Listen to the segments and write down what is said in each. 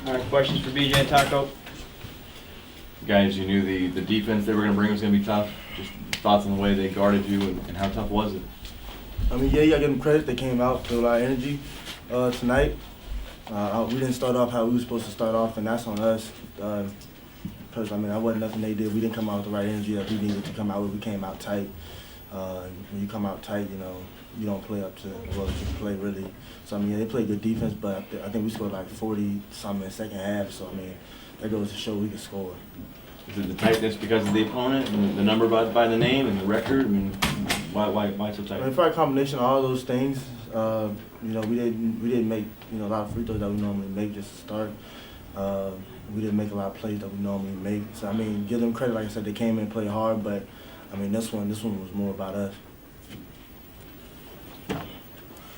All right, questions for BJ and Taco? Guys, you knew the defense they were going to bring was going to be tough. Just thoughts on the way they guarded you and how tough was it? I mean, yeah, you got to give them credit. They came out with a lot of energy tonight. We didn't start off how we were supposed to start off, and that's on us. Because, I mean, that wasn't nothing they did. We didn't come out with the right energy that we needed to come out with. We came out tight. When you come out tight, you know, you don't play up to well you play really. So, I mean, yeah, they played good defense, but I think we scored like 40-something in the second half. So, I mean, that goes to show we can score. Is it the tightness because of the opponent and the number by the name and the record? I mean, why so tight? I mean, probably a combination of all those things. You know, we didn't make a lot of free throws that we normally make just to start. We didn't make a lot of plays that we normally make. So I mean, give them credit. Like I said, they came in and played hard, but I mean, this one was more about us.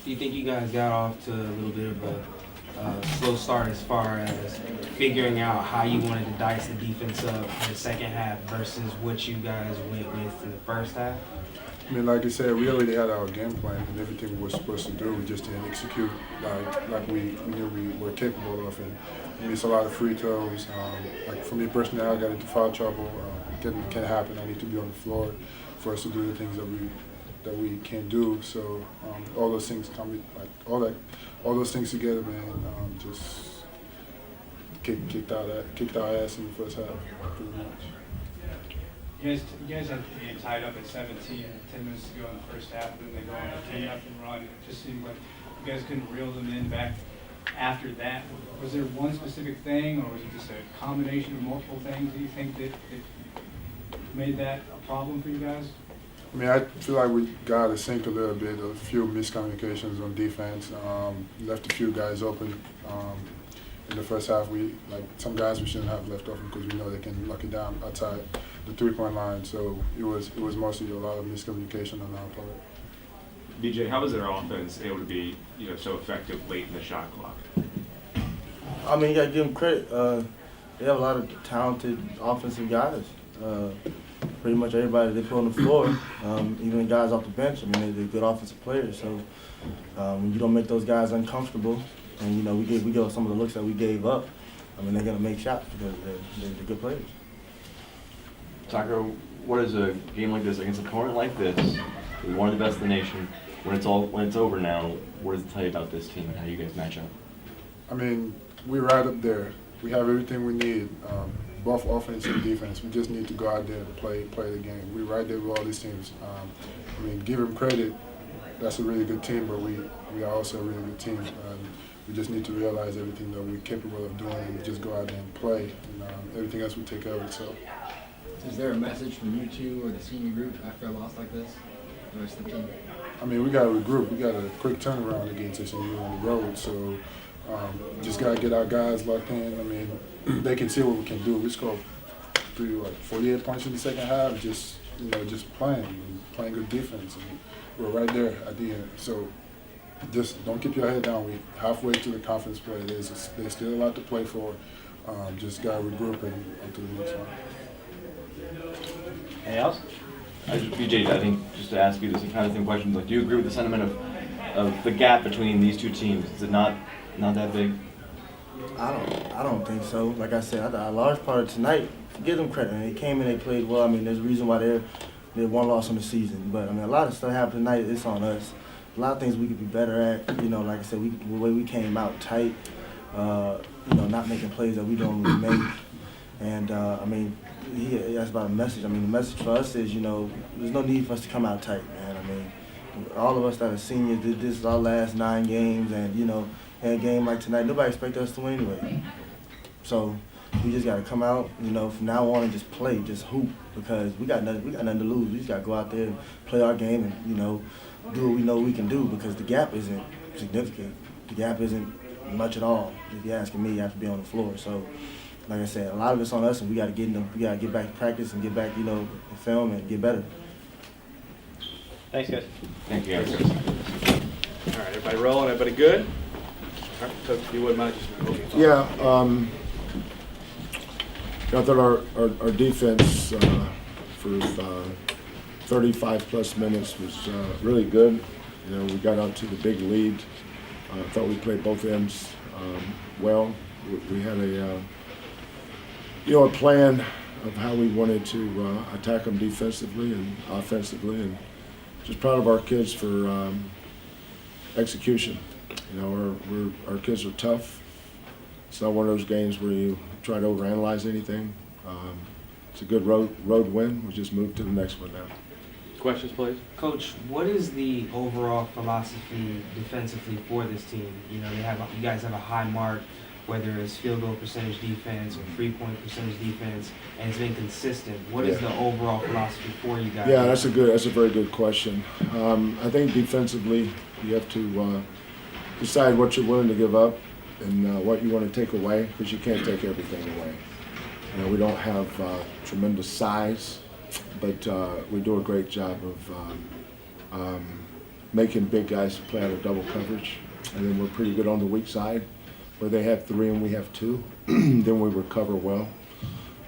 Do you think you guys got off to a little bit of a slow start as far as figuring out how you wanted to dice the defense up in the second half versus what you guys went with in the first half? I mean, like I said, we already had our game plan and everything we were supposed to do. We just didn't execute like we knew we were capable of. And we missed a lot of free throws. Like for me personally, I got into foul trouble. Can't happen. I need to be on the floor for us to do the things that we can do. So all those things come like all those things together, man. Just kicked our ass in the first half, pretty much. You guys had the game tied up at 17 10 minutes to go in the first half, and then they go on a 10-0 run. It just seemed like you guys couldn't reel them in back after that. Was there one specific thing, or was it just a combination of multiple things that you think that made that a problem for you guys? I mean, I feel like we got a sink a little bit, a few miscommunications on defense, left a few guys open. In the first half, some guys we shouldn't have left open because we know they can lock it down outside the three-point line. So it was mostly a lot of miscommunication on our part. BJ, how was their offense able to be so effective late in the shot clock? I mean, you got to give them credit. They have a lot of talented offensive guys. Pretty much everybody they put on the floor, even the guys off the bench. I mean, they're good offensive players. So when you don't make those guys uncomfortable, and we give some of the looks that we gave up, I mean, they're gonna make shots because they're good players. Taco, what is a game like this against an opponent like this? You're one of the best in the nation. When it's over now, what does it tell you about this team and how you guys match up? I mean, we're right up there. We have everything we need, both offense and defense. We just need to go out there and play the game. We're right there with all these teams. I mean, give them credit. That's a really good team, but we are also a really good team. We just need to realize everything that we're capable of doing and just go out there and play. And everything else will take care of itself. Is there a message from you two or the senior group after a loss like this? The rest of the team? I mean, we got to regroup. We got a quick turnaround against SMU on the road. So just got to get our guys locked in. I mean, they can see what we can do. We scored 48 points in the second half, just playing good defense. And we're right there at the end. So just don't keep your head down. We're halfway to the conference play. There's still a lot to play for. Just got to regroup and onto the next one. Anything else? BJ, I think just to ask you the same question. Like, do you agree with the sentiment of the gap between these two teams? Is it not that big? I don't think so. Like I said, a large part of tonight, give them credit. They came in, they played well. I mean, there's a reason why they're one loss on the season. But I mean, a lot of stuff happened tonight. It's on us. A lot of things we could be better at. Like I said, the way we came out tight. Not making plays that we normally make. And I mean, he asked about a message. I mean, the message for us is, there's no need for us to come out tight, man. I mean, all of us that are seniors did this our last 9 games, and in a game like tonight, nobody expected us to win anyway. So we just got to come out, from now on and just play, just hoop, because we got nothing to lose. We just got to go out there and play our game and do what we know we can do, because the gap isn't significant. The gap isn't much at all. If you're asking me, you have to be on the floor. So, like I said, a lot of it's on us, and we got to get back to practice and get back, and film and get better. Thanks, guys. Thank you, guys. All right, everybody rolling? Everybody good? All right, so if you wouldn't mind just moving. Yeah, I thought our defense for 35-plus minutes was really good. We got out to the big lead. I thought we played both ends well. we had a a plan of how we wanted to attack them defensively and offensively, and just proud of our kids for execution. You know, our kids are tough. It's not one of those games where you try to overanalyze anything. It's a good road win. We just moved to the next one now. Questions, please? Coach, what is the overall philosophy defensively for this team? You know, you guys have a high mark, whether it's field goal percentage defense or 3-point percentage defense, and it's been consistent. What is the overall philosophy for you guys? Yeah, that's a very good question. I think defensively, you have to decide what you're willing to give up and what you want to take away, because you can't take everything away. You know, we don't have tremendous size, but we do a great job of making big guys play out of double coverage, and then we're pretty good on the weak side, where they have 3 and we have 2. Then we recover well.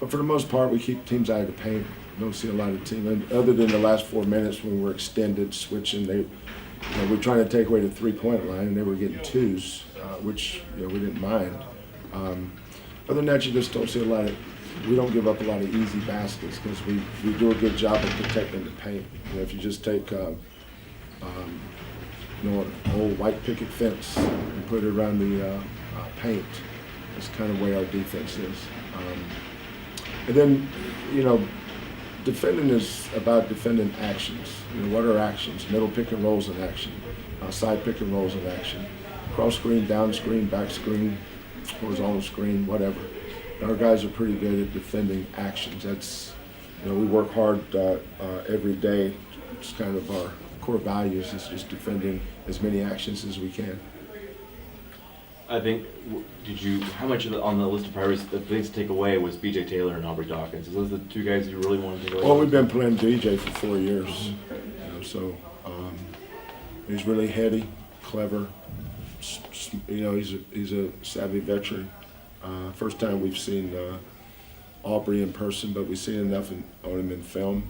But for the most part, we keep teams out of the paint. You don't see a lot of teams, and other than the last 4 minutes when we're extended, switching, we're trying to take away the 3-point line, and they were getting 2s, which we didn't mind. Other than that, you just don't see a lot of. We don't give up a lot of easy baskets because we do a good job of protecting the paint. You know, if you just take an old white picket fence and put it around the paint, that's kind of the way our defense is. And then, defending is about defending actions. You know, what are actions? Middle pick and rolls in action, side pick and rolls in action, cross screen, down screen, back screen, horizontal screen, whatever. Our guys are pretty good at defending actions. That's, we work hard every day. It's kind of our core values is just defending as many actions as we can. I think, how much on the list of priorities, the things to take away was B.J. Taylor and Aubrey Dawkins? Are those the 2 guys you really want to take away? Well, we've been playing B.J. for 4 years, so he's really heady, clever. He's a savvy veteran. First time we've seen Aubrey in person, but we've seen enough on him in film.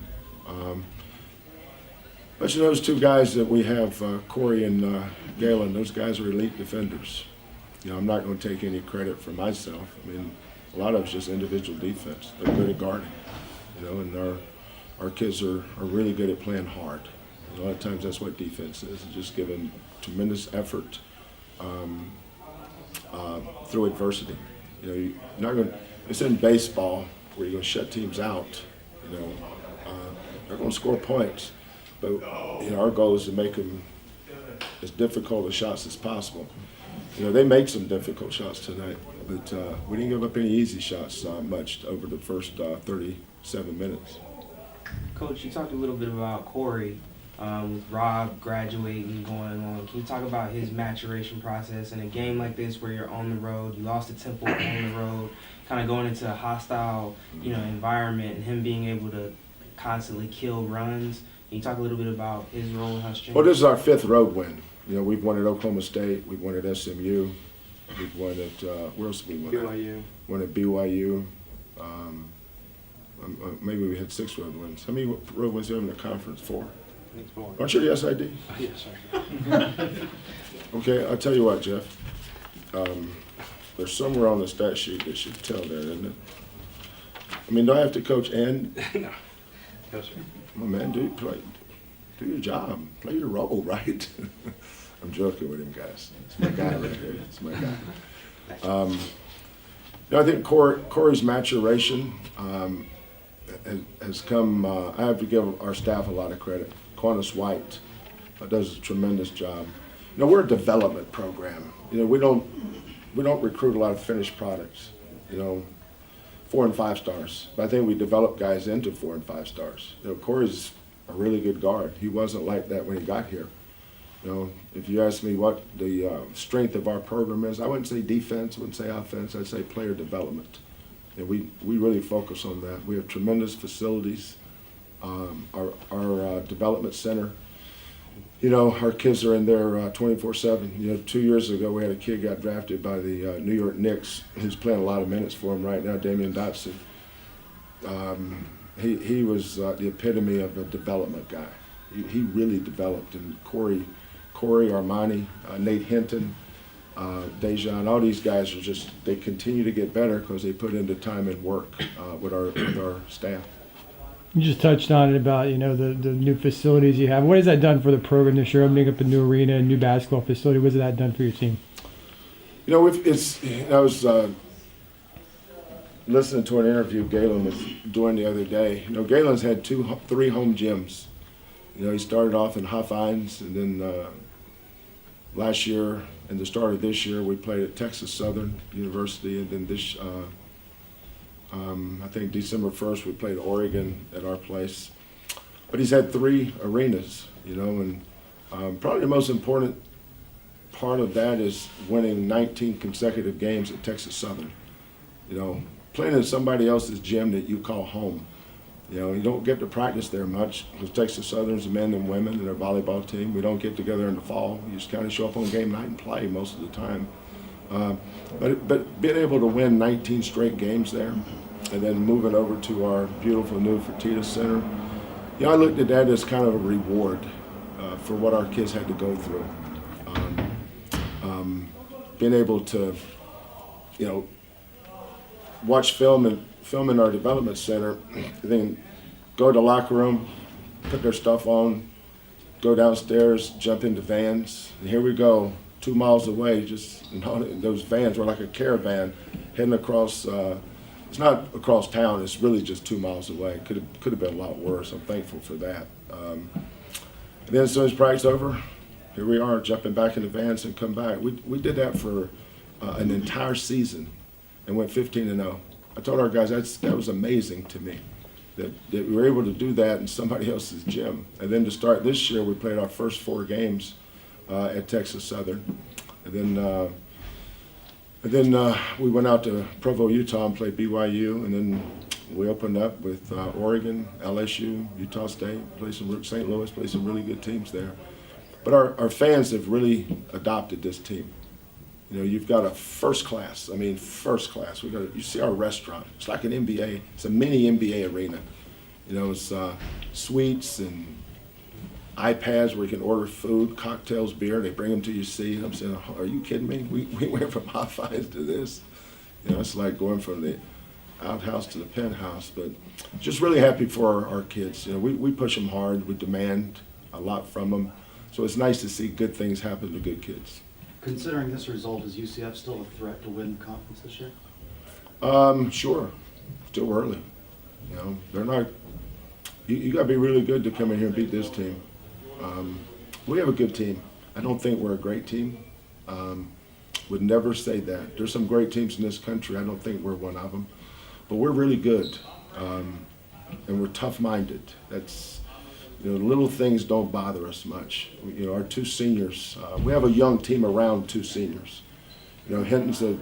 But those 2 guys that we have, Corey and Galen, those guys are elite defenders. I'm not going to take any credit for myself. I mean, a lot of it's just individual defense. They're good at guarding, and our kids are really good at playing hard. A lot of times that's what defense is, just giving tremendous effort through adversity. You're not going. It's in baseball where you're going to shut teams out. They're going to score points, but our goal is to make them as difficult a shots as possible. They made some difficult shots tonight, but we didn't give up any easy shots much over the first 37 minutes. Coach, you talked a little bit about Corey. With Rob graduating, going on, can you talk about his maturation process in a game like this where you're on the road, you lost to Temple on the road, kind of going into a hostile, environment, and him being able to constantly kill runs? Can you talk a little bit about his role and how it's changed? Well, this is our 5th road win. We've won at Oklahoma State, we've won at SMU, we've won at where else did we win? BYU. Won at BYU. Maybe we had 6 road wins. How many road wins do you have in the conference? 4. Aren't you the SID? Yes, sir. Okay, I'll tell you what, Jeff. There's somewhere on the stat sheet that should tell there, isn't it? I mean, do I have to coach and? No, sir. Oh, man, do your job. Play your role, right? I'm joking with him, guys. It's my guy right here. It's my guy. I think Corey's maturation has come. I have to give our staff a lot of credit. Cornus White does a tremendous job. We're a development program. We don't recruit a lot of finished products. 4 and 5 stars. But I think we develop guys into 4 and 5 stars. Corey's a really good guard. He wasn't like that when he got here. If you ask me what the strength of our program is, I wouldn't say defense, I wouldn't say offense, I'd say player development. And we really focus on that. We have tremendous facilities. Our development center, our kids are in there 24/7. 2 years ago, we had a kid got drafted by the New York Knicks. He's playing a lot of minutes for him right now, Damian Dotson. He was the epitome of a development guy. He really developed. And Corey Armani, Nate Hinton, Dejan, all these guys are just, they continue to get better because they put in the time and work with our staff. You just touched on it about, the new facilities you have. What has that done for the program this year, opening up a new arena, a new basketball facility? What has that done for your team? I was listening to an interview Galen was doing the other day. Galen's had 3 home gyms. He started off in Hofheinz, and then last year and the start of this year we played at Texas Southern University, and then this I think December 1st we played Oregon at our place. But he's had 3 arenas, and probably the most important part of that is winning 19 consecutive games at Texas Southern. Playing in somebody else's gym that you call home. You don't get to practice there much because Texas Southern's the men and women and their volleyball team. We don't get together in the fall. You just kind of show up on game night and play most of the time. But being able to win 19 straight games there and then moving over to our beautiful new Fertitta Center, I looked at that as kind of a reward for what our kids had to go through. Being able to, watch film in our development center, then go to the locker room, put their stuff on, go downstairs, jump into vans, and here we go, 2 miles away, those vans were like a caravan heading across, it's not across town, it's really just 2 miles away. Could have been a lot worse. I'm thankful for that. And then as soon as practice over, here we are, jumping back in the vans and come back. We did that for an entire season and went 15-0. I told our guys that was amazing to me, that we were able to do that in somebody else's gym. And then to start this year, we played our first 4 games at Texas Southern. And then we went out to Provo, Utah and played BYU. And then we opened up with Oregon, LSU, Utah State, St. Louis, played some really good teams there. But our fans have really adopted this team. You've got a first class. You see our restaurant. It's like an NBA. It's a mini NBA arena. It's suites and iPads where you can order food, cocktails, beer. They bring them to your seat. I'm saying, are you kidding me? We went from Hofheinz to this. It's like going from the outhouse to the penthouse. But just really happy for our kids. We push them hard. We demand a lot from them. So it's nice to see good things happen to good kids. Considering this result, is UCF still a threat to win the conference this year? Sure. Still early. They're not. You got to be really good to come in here and beat this team. We have a good team. I don't think we're a great team. Would never say that. There's some great teams in this country. I don't think we're one of them. But we're really good, and we're tough-minded. That's. Little things don't bother us much. Our 2 seniors, we have a young team around 2 seniors. Hinton's a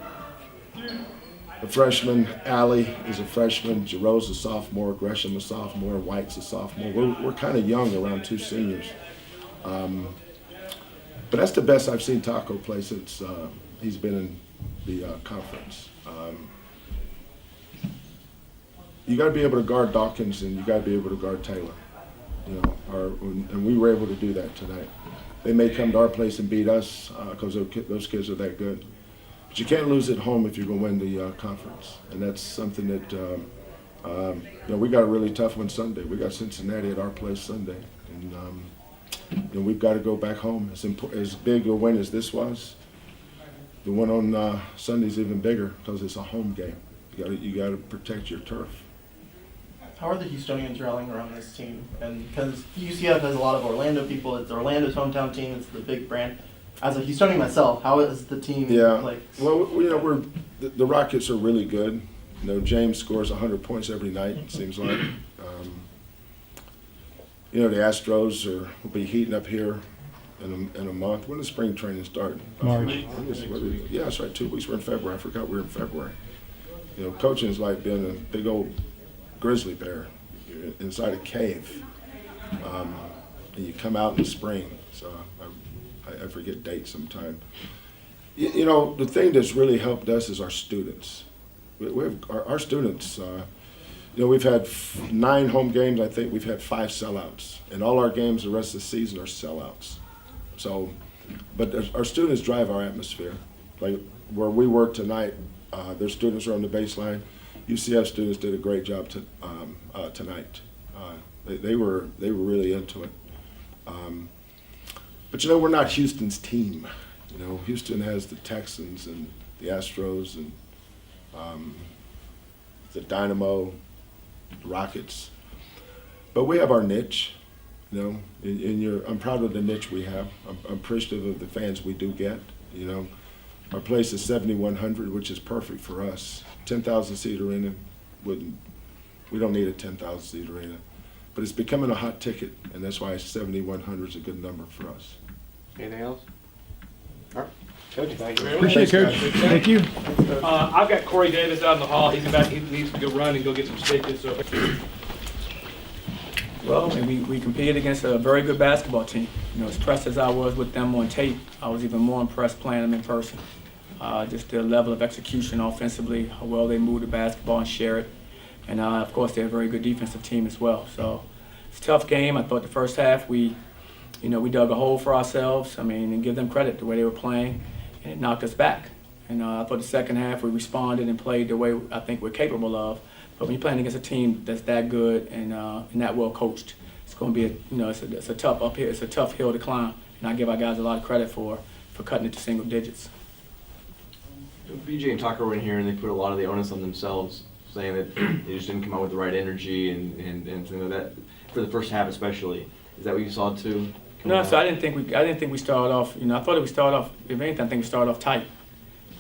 freshman, Allie is a freshman, Giroux's a sophomore, Gresham a sophomore, White's a sophomore. We're kind of young around 2 seniors. But that's the best I've seen Taco play since he's been in the conference. You got to be able to guard Dawkins and you got to be able to guard Taylor. And we were able to do that tonight. They may come to our place and beat us because those kids are that good. But you can't lose at home if you're going to win the conference. And that's something that, we got a really tough one Sunday. We got Cincinnati at our place Sunday. And we've got to go back home. As big a win as this was, the one on Sunday's even bigger because it's a home game. You got to protect your turf. How are the Houstonians rallying around this team? And because UCF has a lot of Orlando people, it's Orlando's hometown team, it's the big brand. As a Houstonian myself, how is the team like? Well, the Rockets are really good. James scores 100 points every night, it seems like. The Astros will be heating up here in a month. When does spring training start? March. Yeah, that's right, 2 weeks. We're in February. I forgot we're in February. Coaching is like being a big old grizzly bear inside a cave, and you come out in the spring. So I forget dates sometime. The thing that's really helped us is our students. We have our students. We've had 9 home games. I think we've had 5 sellouts, and all our games the rest of the season are sellouts. So, but our students drive our atmosphere. like where we work tonight, their students are on the baseline. UCF students did a great job tonight. They were really into it. But you know, we're not Houston's team. You know, Houston has the Texans and the Astros and the Dynamo, the Rockets. But we have our niche. You know, I'm proud of the niche we have. I'm appreciative of the fans we do get. You know, our place is 7,100, which is perfect for us. 10,000 seat arena we don't need a 10,000 seat arena, but it's becoming a hot ticket, and that's why 7,100 is a good number for us. Anything else? All right. Coach, thank you very much. Appreciate it, Coach. Thank you. I've got Corey Davis out in the hall. He's about, he needs to go run and go get some stitches. So. Well, we competed against a very good basketball team. You know, as impressed as I was with them on tape, I was even more impressed playing them in person. Just their level of execution offensively, how well they move the basketball and share it. And of course, they're a very good defensive team as well. So it's a tough game. I thought the first half we dug a hole for ourselves. I mean, and give them credit the way they were playing, and it knocked us back. And I thought the second half we responded and played the way I think we're capable of. But when you're playing against a team that's that good and that well coached, it's going to be it's a tough uphill, it's a tough hill to climb. And I give our guys a lot of credit for cutting it to single digits. BJ and Tucker were in here and they put a lot of the onus on themselves, saying that they just didn't come out with the right energy and something like that for the first half especially. Is that what you saw too? No, so I didn't think we started off. You know, I thought that we started off. If anything, I think we started off tight.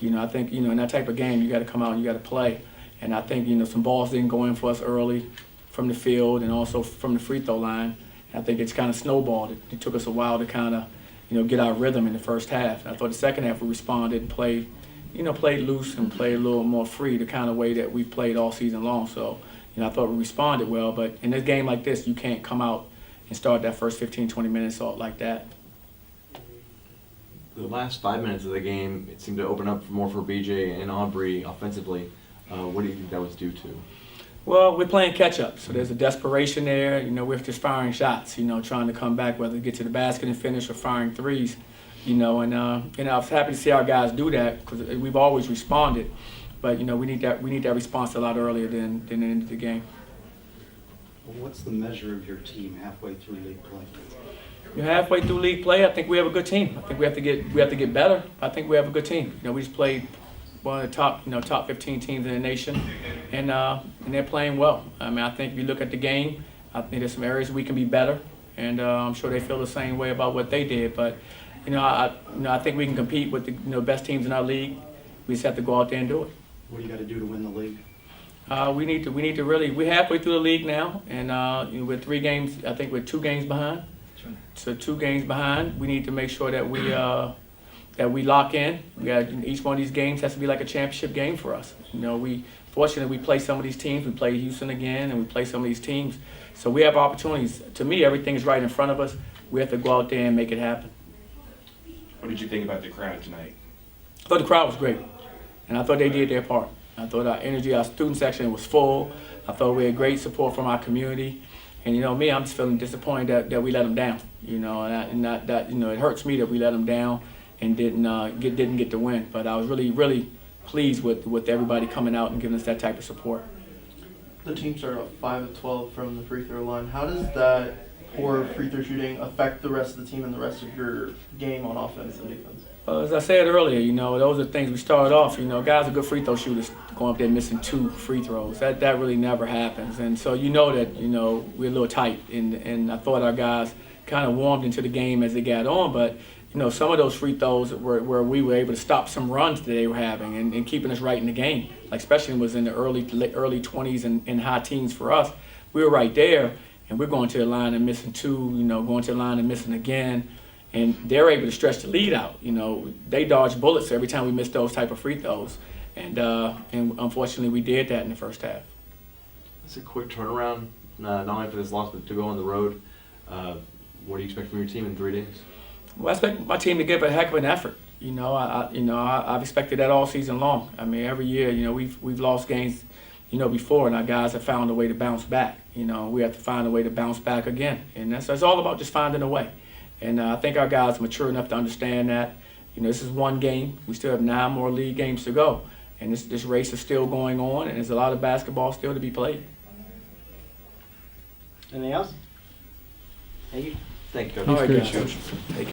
You know, I think in that type of game, you got to come out and you got to play. And I think some balls didn't go in for us early from the field and also from the free throw line. And I think it's kind of snowballed. It took us a while to kind of get our rhythm in the first half. And I thought the second half we responded and played loose and played a little more free, the kind of way that we've played all season long. So I thought we responded well. But in this game like this, you can't come out and start that first 15, 20 minutes like that. The last 5 minutes of the game, it seemed to open up more for BJ and Aubrey offensively. What do you think that was due to? Well, we're playing catch-up, so there's a desperation there. We're just firing shots, trying to come back, whether to get to the basket and finish or firing threes. And I was happy to see our guys do that because we've always responded. But, we need that response a lot earlier than the end of the game. What's the measure of your team halfway through league play? Halfway through league play, I think we have a good team. I think we have to get better. I think we have a good team. We just played one of the top 15 teams in the nation, and they're playing well. I mean, I think if you look at the game, I think there's some areas we can be better, and I'm sure they feel the same way about what they did. But I think we can compete with the best teams in our league. We just have to go out there and do it. What do you got to do to win the league? We need to really. We're halfway through the league now, and we're 3 games. I think we're 2 games behind. So 2 games behind. We need to make sure that we lock in. Each one of these games has to be like a championship game for us. Fortunately we play some of these teams. We play Houston again, and we play some of these teams. So we have opportunities. To me, everything is right in front of us. We have to go out there and make it happen. What did you think about the crowd tonight? I thought the crowd was great, and I thought they did their part. I thought our student section was full. I thought we had great support from our community. And me, I'm just feeling disappointed that we let them down. It hurts me that we let them down and didn't get the win. But I was really, really pleased with everybody coming out and giving us that type of support. The team started off 5 of 12 from the free throw line. How does that poor free throw shooting affect the rest of the team and the rest of your game on offense and defense? As I said earlier, those are things we started off. Guys are good free throw shooters going up there missing 2 free throws. That really never happens. And so that we're a little tight. And I thought our guys kind of warmed into the game as they got on. But some of those free throws where we were able to stop some runs that they were having and keeping us right in the game. Like especially was in the early 20s and high teens for us. We were right there, and we're going to the line and missing 2. Going to the line and missing again. And they're able to stretch the lead out. They dodge bullets every time we miss those type of free throws. And unfortunately, we did that in the first half. It's a quick turnaround, not only for this loss, but to go on the road. What do you expect from your team in 3 days? Well, I expect my team to give a heck of an effort. I've expected that all season long. I mean, every year, we've lost games, before, and our guys have found a way to bounce back. We have to find a way to bounce back again. And that's all about just finding a way. And I think our guys are mature enough to understand that. You know, this is one game. We still have 9 more league games to go. And this race is still going on, and there's a lot of basketball still to be played. Anything else? Thank you. Thank you, Coach. All right, Coach. guys.